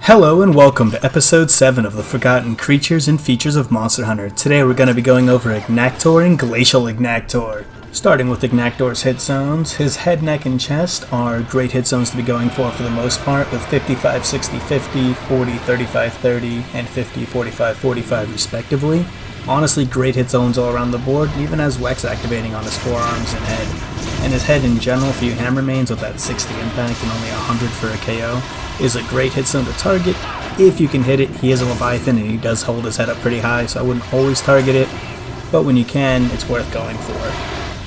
Hello and welcome to episode 7 of the Forgotten Creatures and Features of Monster Hunter. Today we're going to be going over Anktuor and Glacial Agnaktor. Starting with Agnaktor's hit zones, his head, neck, and chest are great hit zones to be going for the most part, with 55, 60, 50, 40, 35, 30, and 50, 45, 45 respectively. Honestly, great hit zones all around the board, even has Wax activating on his forearms and head. And his head in general, for you hammer mains with that 60 impact and only 100 for a KO, is a great hit zone to target if you can hit it. He is a Leviathan and he does hold his head up pretty high, so I wouldn't always target it, but when you can, it's worth going for.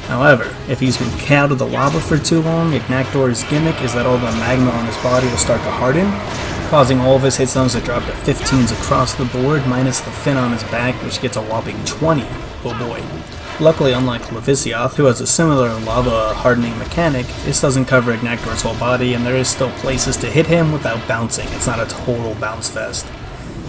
However, if he's been out of the lava for too long, Agnaktor's gimmick is that all the magma on his body will start to harden, causing all of his hit zones to drop to 15s across the board, minus the fin on his back, which gets a whopping 20. Oh boy. Luckily, unlike Levisioth, who has a similar lava hardening mechanic, this doesn't cover Agnaktor's whole body, and there is still places to hit him without bouncing. It's not a total bounce fest.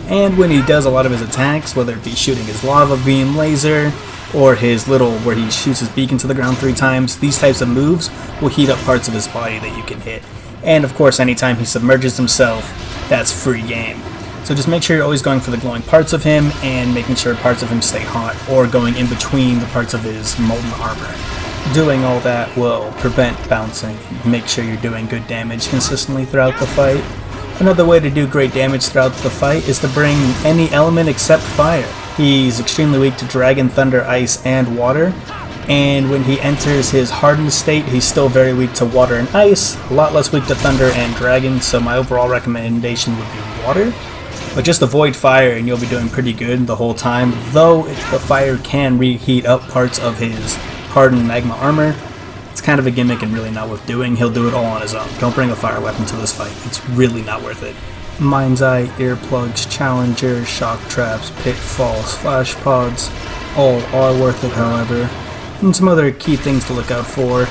And when he does a lot of his attacks, whether it be shooting his lava beam laser, or his little, where he shoots his beak into the ground 3 times, these types of moves will heat up parts of his body that you can hit. And of course, anytime he submerges himself, that's free game. So just make sure you're always going for the glowing parts of him and making sure parts of him stay hot, or going in between the parts of his molten armor. Doing all that will prevent bouncing and make sure you're doing good damage consistently throughout the fight. Another way to do great damage throughout the fight is to bring any element except fire. He's extremely weak to dragon, thunder, ice, and water. And when he enters his hardened state, he's still very weak to water and ice, a lot less weak to thunder and dragon, so my overall recommendation would be water. But just avoid fire and you'll be doing pretty good the whole time, though the fire can reheat up parts of his hardened magma armor. It's kind of a gimmick and really not worth doing. He'll do it all on his own. Don't bring a fire weapon to this fight. It's really not worth it. Mind's Eye, earplugs, challengers, shock traps, pitfalls, flash pods, all are worth it, however. And some other key things to look out for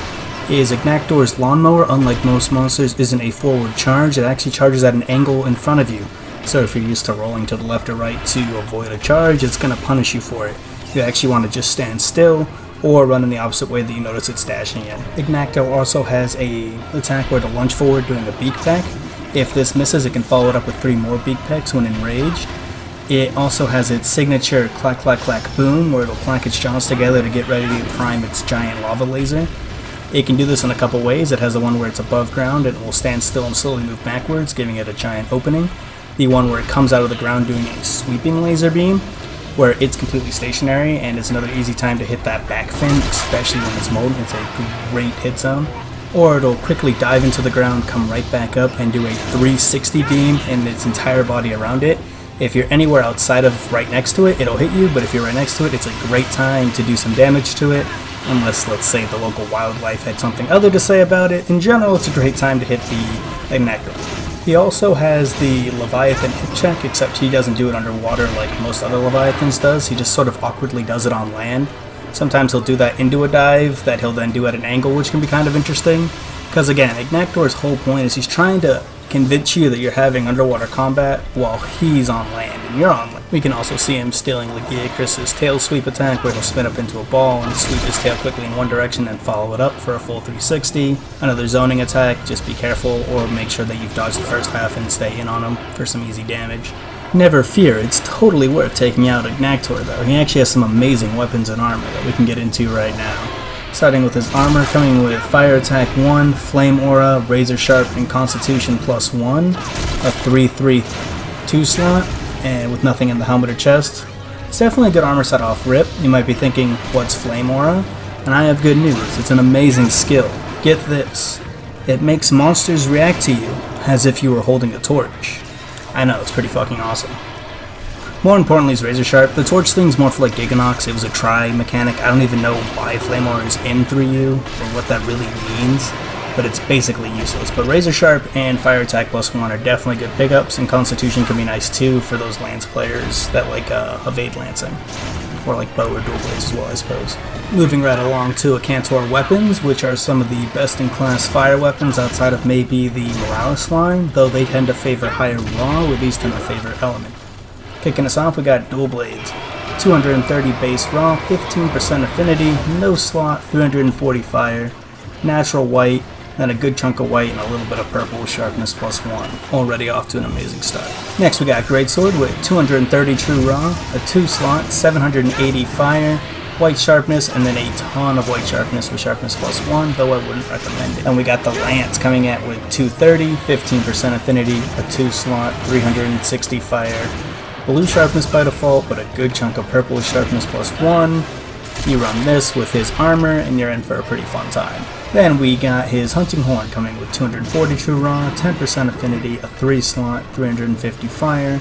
is Agnaktor's lawnmower, unlike most monsters, isn't a forward charge. It actually charges at an angle in front of you. So if you're used to rolling to the left or right to avoid a charge, it's going to punish you for it. You actually want to just stand still or run in the opposite way that you notice it's dashing in. Agnaktor also has a attack where to lunge forward doing a beak peck. If this misses, it can follow it up with 3 more beak pecks when enraged. It also has its signature clack clack clack boom, where it'll clack its jaws together to get ready to prime its giant lava laser. It can do this in a couple ways. It has the one where it's above ground and it will stand still and slowly move backwards, giving it a giant opening. The one where it comes out of the ground doing a sweeping laser beam, where it's completely stationary, and it's another easy time to hit that back fin, especially when it's molten. It's a great hit zone. Or it'll quickly dive into the ground, come right back up, and do a 360 beam in its entire body around it. If you're anywhere outside of right next to it, it'll hit you, but if you're right next to it, it's a great time to do some damage to it, unless, let's say, the local wildlife had something other to say about it. In general, it's a great time to hit the Agnaktor. He also has the Leviathan hit check, except he doesn't do it underwater like most other Leviathans does. He just sort of awkwardly does it on land. Sometimes he'll do that into a dive that he'll then do at an angle, which can be kind of interesting. Because again, Agnaktor's whole point is he's trying to convince you that you're having underwater combat while he's on land and you're on land. We can also see him stealing Legiacris's tail sweep attack, where he'll spin up into a ball and sweep his tail quickly in one direction and follow it up for a full 360. Another zoning attack, just be careful or make sure that you've dodged the first half and stay in on him for some easy damage. Never fear, it's totally worth taking out Agnaktor though. He actually has some amazing weapons and armor that we can get into right now. Starting with his armor, coming with Fire Attack 1, Flame Aura, Razor Sharp, and Constitution +1, a 3/3 2 slot, and with nothing in the helmet or chest. It's definitely a good armor set off rip. You might be thinking, what's Flame Aura? And I have good news, it's an amazing skill. Get this, it makes monsters react to you as if you were holding a torch. I know, it's pretty fucking awesome. More importantly is Razor Sharp. The torch thing's more for like Giganox. It was a try mechanic. I don't even know why Flame Aura is in 3U or what that really means, but it's basically useless. But Razor Sharp and Fire Attack +1 are definitely good pickups, and Constitution can be nice too for those lance players that like evade lancing, or like bow or dual blades as well, I suppose. Moving right along to Anktuor weapons, which are some of the best in class fire weapons outside of maybe the Morales line, though they tend to favor higher raw, with these tend to favor element. Kicking us off, we got dual blades. 230 base raw, 15% affinity, no slot, 340 fire, natural white, then a good chunk of white, and a little bit of purple with sharpness +1. Already off to an amazing start. Next we got Greatsword with 230 true raw, a 2-slot, 780 fire, white sharpness, and then a ton of white sharpness with sharpness +1, though I wouldn't recommend it. And we got the Lance coming at with 230, 15% affinity, a 2-slot, 360 fire, blue sharpness by default, but a good chunk of purple with sharpness +1. You run this with his armor, and you're in for a pretty fun time. Then we got his Hunting Horn coming with 240 true raw, 10% affinity, a 3-slot, 350 fire,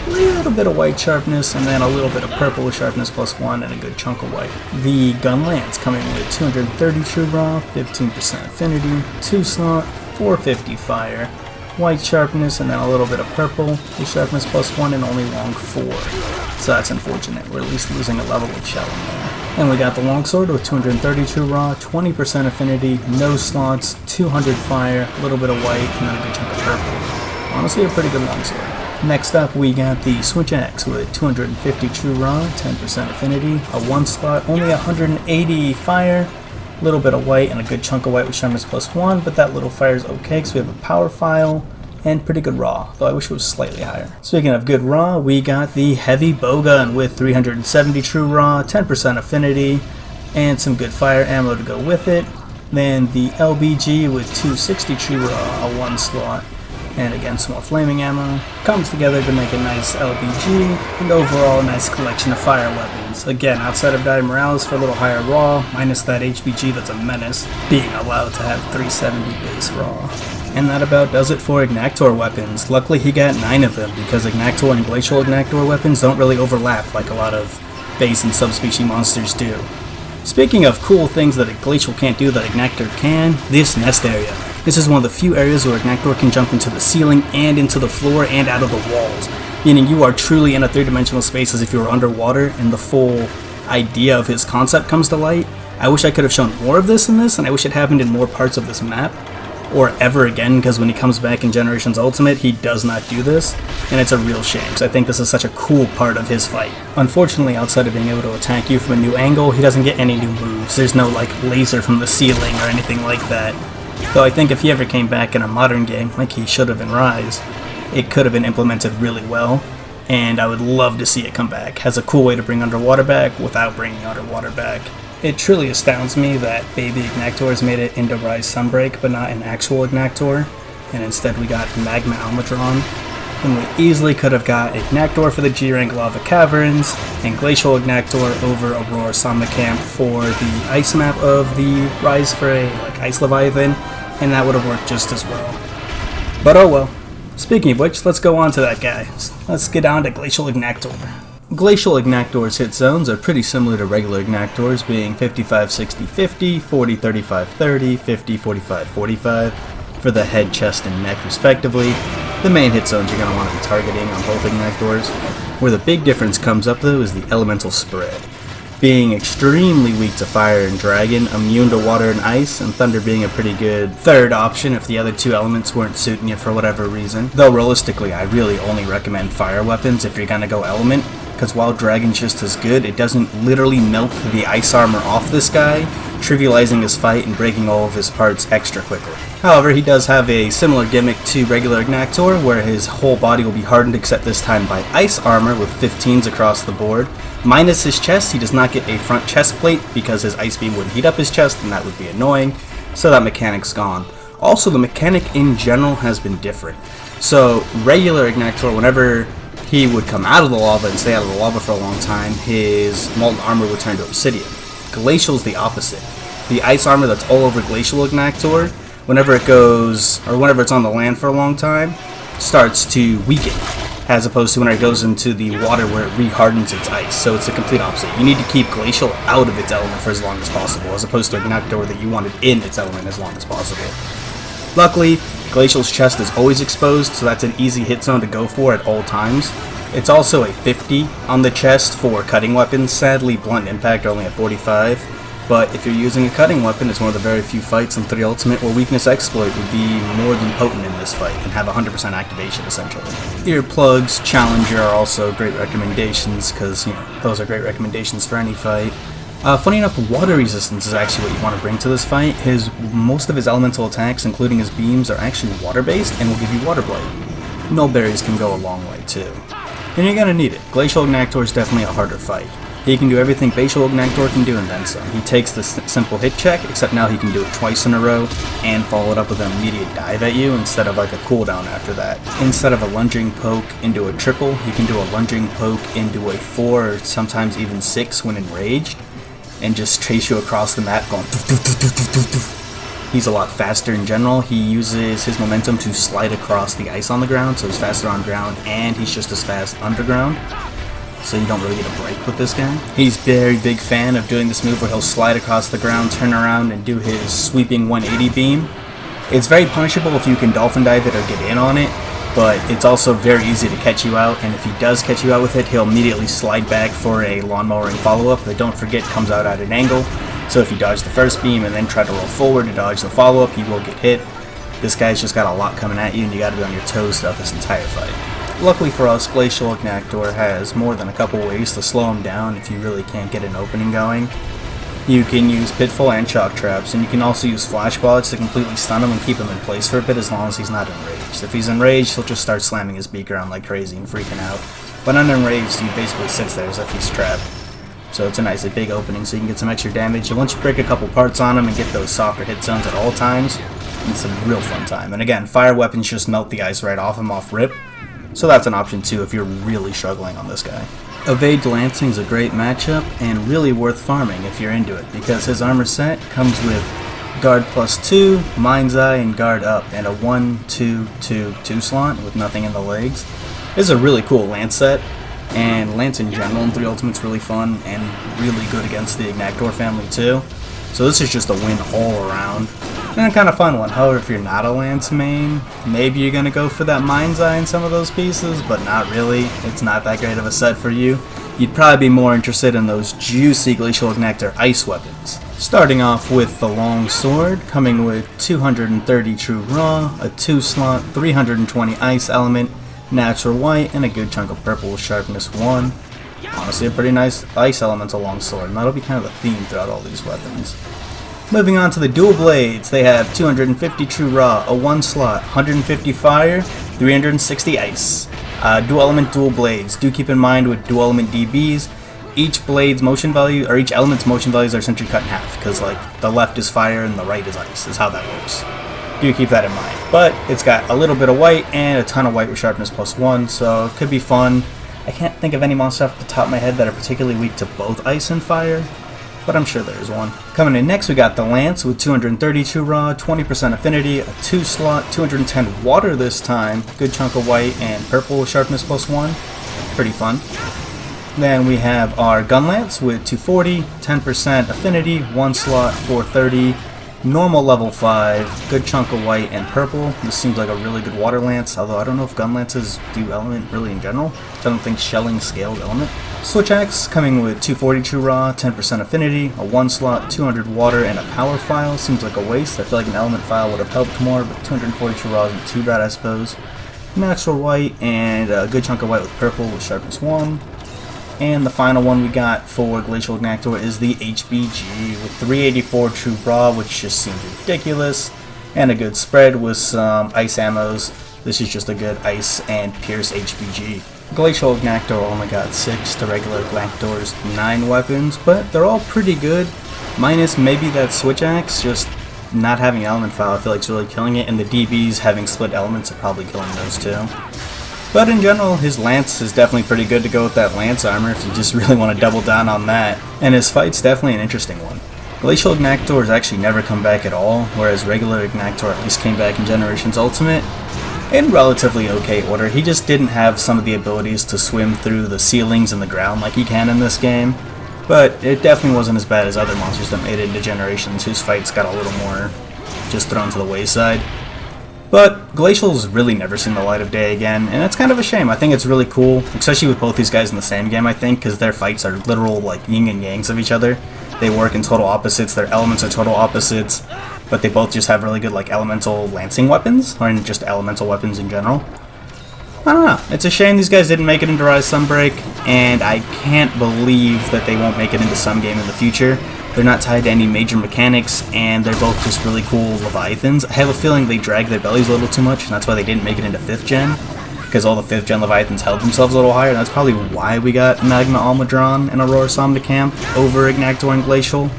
a little bit of white sharpness, and then a little bit of purple with sharpness +1, and a good chunk of white. The Gun Lance coming with 230 true raw, 15% affinity, 2-slot, 450 fire, white sharpness, and then a little bit of purple with sharpness +1, and only long 4. So that's unfortunate. We're at least losing a level of shell in there. And we got the Longsword with 230 true raw, 20% affinity, no slots, 200 fire, a little bit of white, and then a good chunk of purple. Honestly, a pretty good Longsword. Next up, we got the Switch Axe with 250 true raw, 10% affinity, a 1-slot, only 180 fire, a little bit of white, and a good chunk of white with sharpness +1, but that little fire is okay because we have a power file and pretty good raw, though I wish it was slightly higher. Speaking of good raw, we got the Heavy Bowgun with 370 true raw, 10% affinity, and some good fire ammo to go with it. Then the LBG with 260 true raw, a 1-slot, and again some more flaming ammo. Comes together to make a nice LBG, and overall a nice collection of fire weapons. Again, outside of Dire Morales for a little higher raw, minus that HBG that's a menace, being allowed to have 370 base raw. And that about does it for Agnaktor weapons. Luckily he got 9 of them, because Anktuor and Glacial Anaktor weapons don't really overlap like a lot of base and subspecies monsters do. Speaking of cool things that a Glacial can't do that Agnaktor can, this nest area. This is one of the few areas where Agnaktor can jump into the ceiling and into the floor and out of the walls, meaning you are truly in a 3-dimensional space as if you were underwater, and the full idea of his concept comes to light. I wish I could have shown more of this in this, and I wish it happened in more parts of this map, or ever again, because when he comes back in Generations Ultimate, he does not do this, and it's a real shame, because I think this is such a cool part of his fight. Unfortunately, outside of being able to attack you from a new angle, he doesn't get any new moves. There's no, like, laser from the ceiling or anything like that. Though I think if he ever came back in a modern game, like he should have in Rise, it could have been implemented really well, and I would love to see it come back. Has a cool way to bring underwater back without bringing underwater back. It truly astounds me that Baby Agnaktor has made it into Rise Sunbreak, but not an actual Agnaktor, and instead we got Magma Almudron, and we easily could have got Agnaktor for the G-Rank Lava Caverns, and Glacial Agnaktor over Aurora Somnicamp for the ice map of the Rise for a Ice Leviathan, and that would have worked just as well. But oh well. Speaking of which, let's go on to that guy. Let's get on to Glacial Agnaktor. Glacial Agnaktor's hit zones are pretty similar to regular Agnaktor's, being 55-60-50, 40-35-30, 50-45-45 for the head, chest, and neck respectively. The main hit zones you're going to want to be targeting on both Agnaktors. Where the big difference comes up though is the elemental spread. Being extremely weak to fire and dragon, immune to water and ice, and thunder being a pretty good third option if the other 2 elements weren't suiting you for whatever reason. Though realistically, I really only recommend fire weapons if you're gonna go element, because while dragon's just as good, it doesn't literally melt the ice armor off this guy, trivializing his fight and breaking all of his parts extra quickly. However, he does have a similar gimmick to regular Agnaktor, where his whole body will be hardened except this time by ice armor with 15s across the board. Minus his chest, he does not get a front chest plate because his ice beam wouldn't heat up his chest and that would be annoying, so that mechanic's gone. Also, the mechanic in general has been different. So, regular Agnaktor, whenever he would come out of the lava and stay out of the lava for a long time, his molten armor would turn to obsidian. Glacial's the opposite. The ice armor that's all over Glacial Agnaktor, whenever it goes, or whenever it's on the land for a long time, starts to weaken, as opposed to when it goes into the water where it re-hardens its ice. So it's the complete opposite. You need to keep Glacial out of its element for as long as possible, as opposed to Agnaktor that you wanted in its element as long as possible. Luckily, Glacial's chest is always exposed, so that's an easy hit zone to go for at all times. It's also a 50 on the chest for cutting weapons. Sadly, blunt impact are only at 45. But if you're using a cutting weapon, it's one of the very few fights in 3 Ultimate where Weakness Exploit would be more than potent in this fight and have 100% activation essentially. Earplugs, Challenger are also great recommendations because, you know, those are great recommendations for any fight. Funny enough, water resistance is actually what you want to bring to this fight. Most of his elemental attacks, including his beams, are actually water-based and will give you water blight. Null berries can go a long way too. And you're gonna need it. Glacial Agnaktor is definitely a harder fight. He can do everything Glacial Agnaktor can do and then some. He takes the simple hit check, except now he can do it twice in a row and follow it up with an immediate dive at you instead of like a cooldown after that. Instead of a lunging poke into a triple, he can do a lunging poke into a 4 or sometimes even 6 when enraged and just chase you across the map going doof, doof, doof, doof, doof, doof. He's a lot faster in general. He uses his momentum to slide across the ice on the ground, so he's faster on ground and he's just as fast underground. So you don't really get a break with this guy. He's a very big fan of doing this move where he'll slide across the ground, turn around, and do his sweeping 180 beam. It's very punishable if you can dolphin dive it or get in on it, but it's also very easy to catch you out, and if he does catch you out with it, he'll immediately slide back for a lawnmowering follow-up that, don't forget, comes out at an angle. So if you dodge the first beam and then try to roll forward to dodge the follow-up, you will get hit. This guy's just got a lot coming at you, and you gotta be on your toes throughout this entire fight. Luckily for us, Glacial Agnaktor has more than a couple ways to slow him down if you really can't get an opening going. You can use Pitfall and Shock Traps, and you can also use Flash Bullets to completely stun him and keep him in place for a bit as long as he's not enraged. If he's enraged, he'll just start slamming his beak around like crazy and freaking out. But unenraged, he basically sits there as if he's trapped. So it's a nice big opening so you can get some extra damage, and once you break a couple parts on him and get those softer hit zones at all times, it's a real fun time. And again, fire weapons just melt the ice right off him off rip. So that's an option too if you're really struggling on this guy. Evade Lancing is a great matchup and really worth farming if you're into it, because his armor set comes with Guard +2, Mind's Eye, and Guard Up, and a 1-2-2-2 slot with nothing in the legs. This is a really cool Lance set, and Lance in general in 3 Ultimate's really fun and really good against the Agnaktor family too. So this is just a win all around. And a kind of fun one. However, if you're not a Lance main, maybe you're going to go for that Mind's Eye in some of those pieces, but not really. It's not that great of a set for you. You'd probably be more interested in those juicy Glacial Agnaktor ice weapons. Starting off with the long sword, coming with 230 true raw, a 2-slot, 320 ice element, natural white, and a good chunk of purple with sharpness 1. Honestly, a pretty nice ice elemental long sword, and that'll be kind of the theme throughout all these weapons. Moving on to the dual blades, they have 250 true raw, a 1-slot, 150 fire, 360 ice. Dual element dual blades. Do keep in mind with dual element DBs, each blade's motion value, or each element's motion values are essentially cut in half, because like the left is fire and the right is ice, is how that works. Do keep that in mind. But it's got a little bit of white and a ton of white with sharpness +1, so it could be fun. I can't think of any monsters off the top of my head that are particularly weak to both ice and fire, but I'm sure there's one. Coming in next, we got the Lance with 232 raw, 20% affinity, a 2-slot, 210 water this time, good chunk of white and purple with sharpness +1, pretty fun. Then we have our Gun Lance with 240, 10% affinity, 1-slot, 430, normal level 5, good chunk of white and purple. This seems like a really good water lance, although I don't know if gun lances do element really in general. I don't think shelling scaled element. Switch Axe coming with 240 true raw, 10% affinity, a 1-slot, 200 water, and a power file. Seems like a waste. I feel like an element file would have helped more, but 240 true raw isn't too bad, I suppose. Natural white and a good chunk of white with purple with sharpness 1. And the final one we got for Glacial Agnaktor is the HBG with 384 true raw, which just seems ridiculous, and a good spread with some ice ammos. This is just a good ice and pierce HBG. Glacial Agnaktor only got 6 to regular Agnaktor's 9 weapons, but they're all pretty good, minus maybe that Switch Axe, just not having element file I feel like is really killing it, and the DBs having split elements are probably killing those too. But in general, his Lance is definitely pretty good to go with that Lance armor if you just really want to double down on that. And his fight's definitely an interesting one. Glacial Agnaktor has actually never come back at all, whereas regular Agnaktor at least came back in Generations Ultimate in relatively okay order. He just didn't have some of the abilities to swim through the ceilings and the ground like he can in this game. But it definitely wasn't as bad as other monsters that made it into Generations, whose fights got a little more just thrown to the wayside. But Glacial's really never seen the light of day again, and that's kind of a shame. I think it's really cool, especially with both these guys in the same game, I think, because their fights are literal like yin and yangs of each other. They work in total opposites, their elements are total opposites, but they both just have really good like elemental lancing weapons, or just elemental weapons in general. I don't know. It's a shame these guys didn't make it into Rise Sunbreak, and I can't believe that they won't make it into some game in the future. They're not tied to any major mechanics, and they're both just really cool Leviathans. I have a feeling they drag their bellies a little too much, and that's why they didn't make it into 5th gen, because all the 5th gen Leviathans held themselves a little higher, and that's probably why we got Magma Almudron and Aurora Somnicamp over Anktuor and Glacial,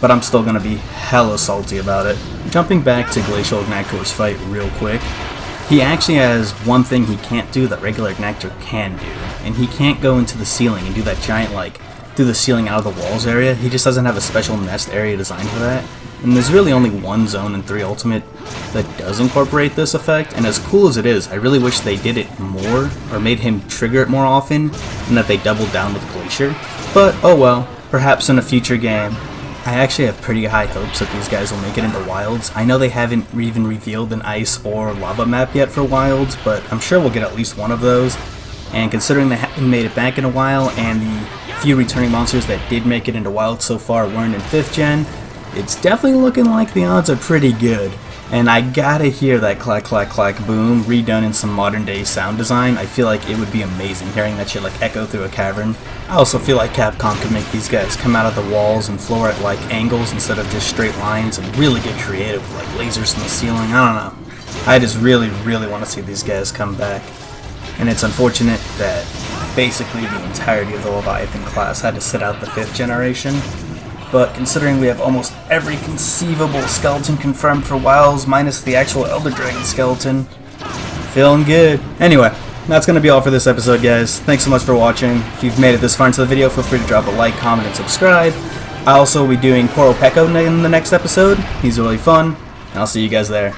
but I'm still going to be hella salty about it. Jumping back to Glacial Agnaktor's fight real quick, he actually has one thing he can't do that regular Agnaktor can do, and he can't go into the ceiling and do that giant, like, through the ceiling out of the walls area. He just doesn't have a special nest area designed for that, and there's really only one zone in 3 Ultimate that does incorporate this effect, and as cool as it is, I really wish they did it more, or made him trigger it more often, and that they doubled down with Glacier. But, oh well, perhaps in a future game. I actually have pretty high hopes that these guys will make it into Wilds. I know they haven't even revealed an Ice or Lava map yet for Wilds, but I'm sure we'll get at least one of those. And considering they haven't made it back in a while, and the few returning monsters that did make it into Wilds so far weren't in 5th gen, it's definitely looking like the odds are pretty good. And I gotta hear that clack clack clack boom redone in some modern day sound design. I feel like it would be amazing hearing that shit like echo through a cavern. I also feel like Capcom could make these guys come out of the walls and floor at like angles instead of just straight lines, and really get creative with like lasers in the ceiling. I don't know. I just really want to see these guys come back. And it's unfortunate that basically the entirety of the Leviathan class had to sit out the 5th generation. But considering we have almost every conceivable skeleton confirmed for Wilds, minus the actual Elder Dragon skeleton, feeling good. Anyway, that's going to be all for this episode, guys. Thanks so much for watching. If you've made it this far into the video, feel free to drop a like, comment, and subscribe. I also will be doing Koro Peko in the next episode. He's really fun, and I'll see you guys there.